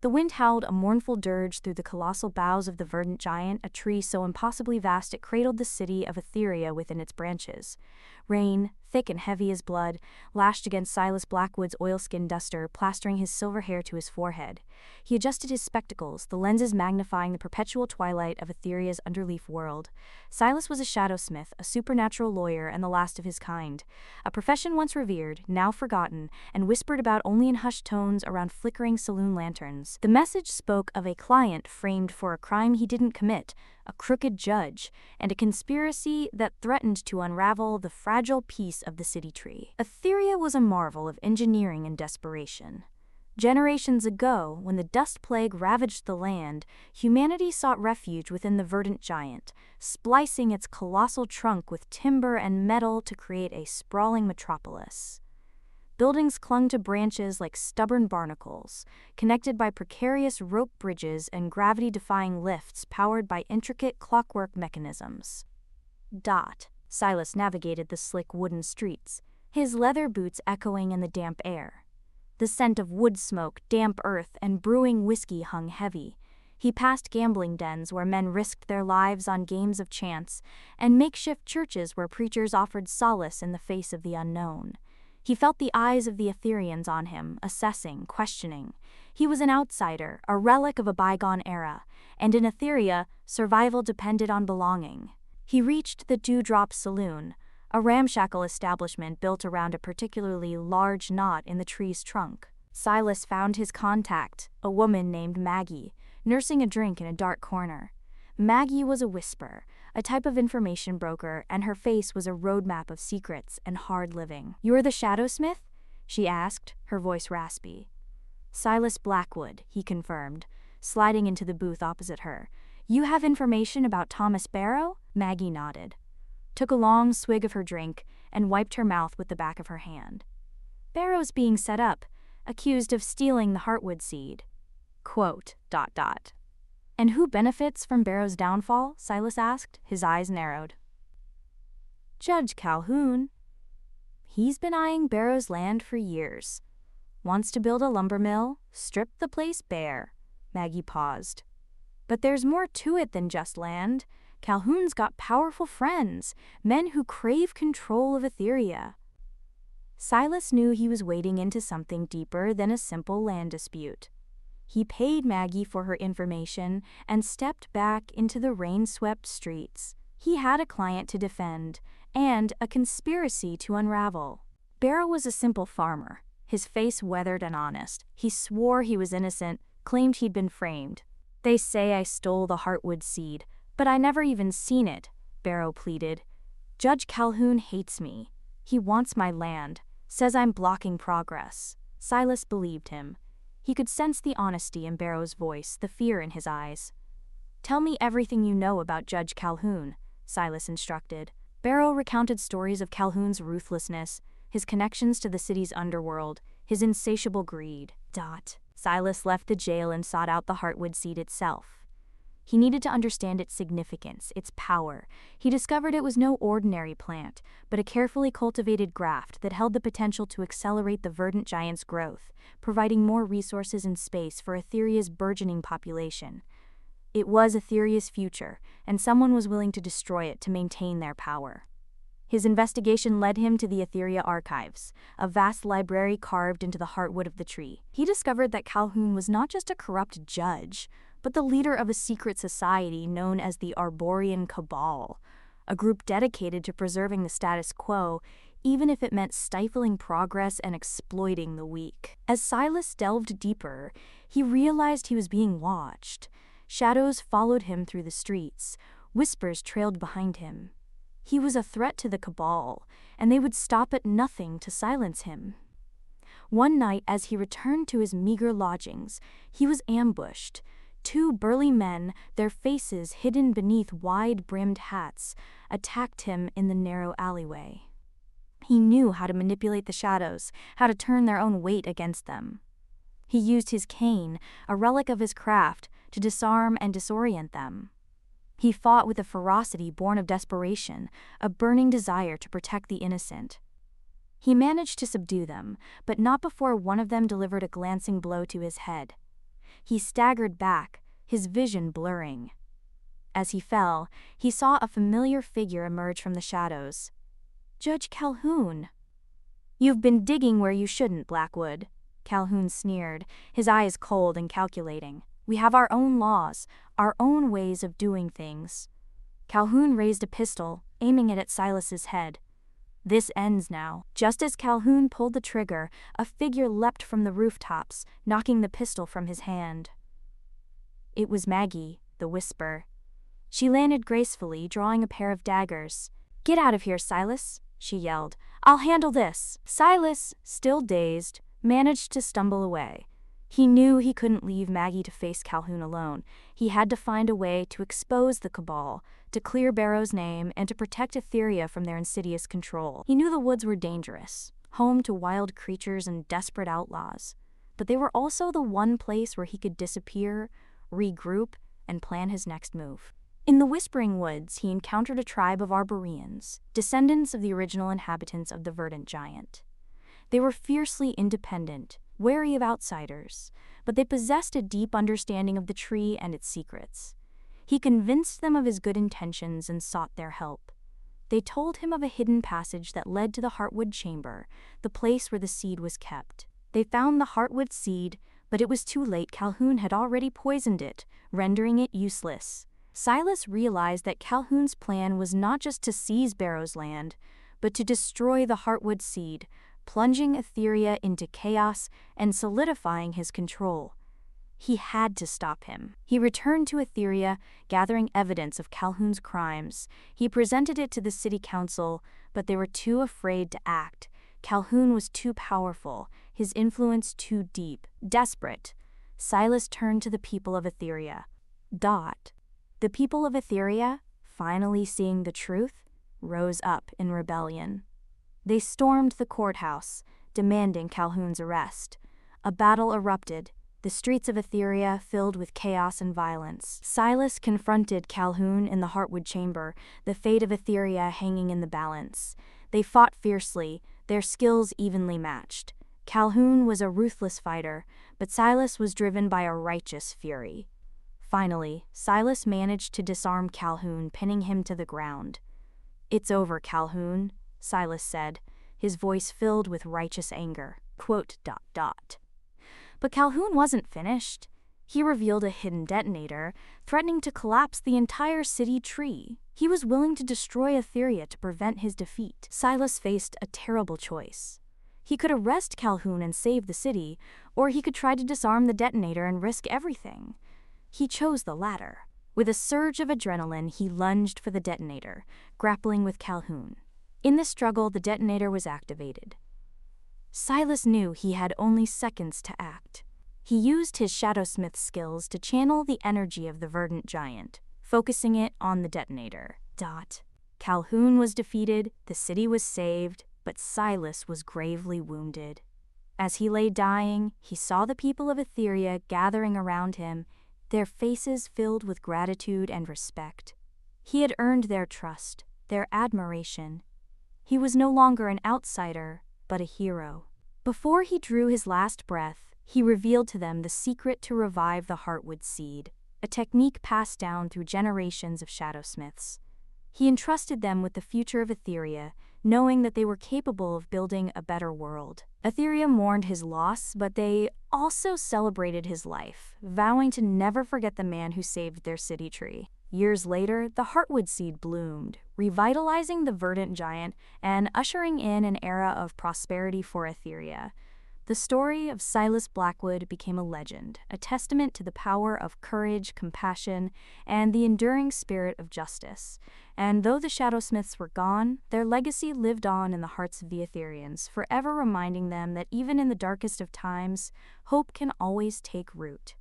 The wind howled a mournful dirge through the colossal boughs of the verdant giant, a tree so impossibly vast it cradled the city of Atheria within its branches. Rain, thick and heavy as blood, lashed against Silas Blackwood's oilskin duster, plastering his silver hair to his forehead. He adjusted his spectacles, the lenses magnifying the perpetual twilight of Atheria's underleaf world. Silas was a shadowsmith, a supernatural lawyer, and the last of his kind. A profession once revered, now forgotten, and whispered about only in hushed tones around flickering saloon lanterns. The message spoke of a client framed for a crime he didn't commit, a crooked judge, and a conspiracy that threatened to unravel the fragile peace of the city tree. Atheria was a marvel of engineering and desperation. Generations ago, when the dust plague ravaged the land, humanity sought refuge within the verdant giant, splicing its colossal trunk with timber and metal to create a sprawling metropolis. Buildings clung to branches like stubborn barnacles, connected by precarious rope bridges and gravity-defying lifts powered by intricate clockwork mechanisms. Silas navigated the slick wooden streets, his leather boots echoing in the damp air. The scent of wood smoke, damp earth, and brewing whiskey hung heavy. He passed gambling dens where men risked their lives on games of chance, and makeshift churches where preachers offered solace in the face of the unknown. He felt the eyes of the Atherians on him, assessing, questioning. He was an outsider, a relic of a bygone era, and in Atheria, survival depended on belonging. He reached the Dewdrop Saloon, a ramshackle establishment built around a particularly large knot in the tree's trunk. Silas found his contact, a woman named Maggie, nursing a drink in a dark corner. Maggie was a whisper, a type of information broker, and her face was a roadmap of secrets and hard living. "You're the Shadowsmith?" she asked, her voice raspy. "Silas Blackwood," he confirmed, sliding into the booth opposite her. "You have information about Thomas Barrow?" Maggie nodded, took a long swig of her drink, and wiped her mouth with the back of her hand. "Barrow's being set up, accused of stealing the heartwood seed." "And who benefits from Barrow's downfall?" Silas asked, his eyes narrowed. "Judge Calhoun. He's been eyeing Barrow's land for years. Wants to build a lumber mill, strip the place bare." Maggie paused. "But there's more to it than just land. Calhoun's got powerful friends, men who crave control of Atheria." Silas knew he was wading into something deeper than a simple land dispute. He paid Maggie for her information and stepped back into the rain-swept streets. He had a client to defend and a conspiracy to unravel. Barrow was a simple farmer, his face weathered and honest. He swore he was innocent, claimed he'd been framed. "They say I stole the heartwood seed, but I never even seen it," Barrow pleaded. "Judge Calhoun hates me. He wants my land, says I'm blocking progress." Silas believed him. He could sense the honesty in Barrow's voice, the fear in his eyes. "Tell me everything you know about Judge Calhoun," Silas instructed. Barrow recounted stories of Calhoun's ruthlessness, his connections to the city's underworld, his insatiable greed. Silas left the jail and sought out the heartwood seed itself. He needed to understand its significance, its power. He discovered it was no ordinary plant, but a carefully cultivated graft that held the potential to accelerate the verdant giant's growth, providing more resources and space for Atheria's burgeoning population. It was Atheria's future, and someone was willing to destroy it to maintain their power. His investigation led him to the Atheria archives, a vast library carved into the heartwood of the tree. He discovered that Calhoun was not just a corrupt judge, but the leader of a secret society known as the Arborean Cabal, a group dedicated to preserving the status quo, even if it meant stifling progress and exploiting the weak. As Silas delved deeper, he realized he was being watched. Shadows followed him through the streets, whispers trailed behind him. He was a threat to the Cabal, and they would stop at nothing to silence him. One night, as he returned to his meager lodgings, he was ambushed. Two burly men, their faces hidden beneath wide-brimmed hats, attacked him in the narrow alleyway. He knew how to manipulate the shadows, how to turn their own weight against them. He used his cane, a relic of his craft, to disarm and disorient them. He fought with a ferocity born of desperation, a burning desire to protect the innocent. He managed to subdue them, but not before one of them delivered a glancing blow to his head. He staggered back, his vision blurring. As he fell, he saw a familiar figure emerge from the shadows. Judge Calhoun. "You've been digging where you shouldn't, Blackwood," Calhoun sneered, his eyes cold and calculating. "We have our own laws, our own ways of doing things." Calhoun raised a pistol, aiming it at Silas's head. "This ends now." Just as Calhoun pulled the trigger, a figure leapt from the rooftops, knocking the pistol from his hand. It was Maggie, the Whisper. She landed gracefully, drawing a pair of daggers. "Get out of here, Silas," she yelled. "I'll handle this." Silas, still dazed, managed to stumble away. He knew he couldn't leave Maggie to face Calhoun alone. He had to find a way to expose the Cabal, to clear Barrow's name, and to protect Atheria from their insidious control. He knew the woods were dangerous, home to wild creatures and desperate outlaws, but they were also the one place where he could disappear, regroup, and plan his next move. In the Whispering Woods, he encountered a tribe of Arboreans, descendants of the original inhabitants of the Verdant Giant. They were fiercely independent, wary of outsiders, but they possessed a deep understanding of the tree and its secrets. He convinced them of his good intentions and sought their help. They told him of a hidden passage that led to the Heartwood Chamber, the place where the seed was kept. They found the Heartwood seed, but it was too late. Calhoun had already poisoned it, rendering it useless. Silas realized that Calhoun's plan was not just to seize Barrow's land, but to destroy the Heartwood seed, plunging Atheria into chaos and solidifying his control. He had to stop him. He returned to Atheria, gathering evidence of Calhoun's crimes. He presented it to the city council, but they were too afraid to act. Calhoun was too powerful, his influence too deep. Desperate, Silas turned to the people of Atheria. The people of Atheria, finally seeing the truth, rose up in rebellion. They stormed the courthouse, demanding Calhoun's arrest. A battle erupted, the streets of Atheria filled with chaos and violence. Silas confronted Calhoun in the Heartwood Chamber, the fate of Atheria hanging in the balance. They fought fiercely, their skills evenly matched. Calhoun was a ruthless fighter, but Silas was driven by a righteous fury. Finally, Silas managed to disarm Calhoun, pinning him to the ground. "It's over, Calhoun," Silas said, his voice filled with righteous anger. But Calhoun wasn't finished. He revealed a hidden detonator, threatening to collapse the entire city tree. He was willing to destroy Atheria to prevent his defeat. Silas faced a terrible choice. He could arrest Calhoun and save the city, or he could try to disarm the detonator and risk everything. He chose the latter. With a surge of adrenaline, he lunged for the detonator, grappling with Calhoun. In the struggle, the detonator was activated. Silas knew he had only seconds to act. He used his Shadowsmiths skills to channel the energy of the Verdant Giant, focusing it on the detonator. Calhoun was defeated, the city was saved, but Silas was gravely wounded. As he lay dying, he saw the people of Atheria gathering around him, their faces filled with gratitude and respect. He had earned their trust, their admiration. He was no longer an outsider, but a hero. Before he drew his last breath, he revealed to them the secret to revive the Heartwood seed, a technique passed down through generations of Shadowsmiths. He entrusted them with the future of Atheria, knowing that they were capable of building a better world. Atheria mourned his loss, but they also celebrated his life, vowing to never forget the man who saved their city tree. Years later, the Heartwood seed bloomed, revitalizing the Verdant Giant and ushering in an era of prosperity for Atheria. The story of Silas Blackwood became a legend, a testament to the power of courage, compassion, and the enduring spirit of justice. And though the Shadowsmiths were gone, their legacy lived on in the hearts of the Atherians, forever reminding them that even in the darkest of times, hope can always take root.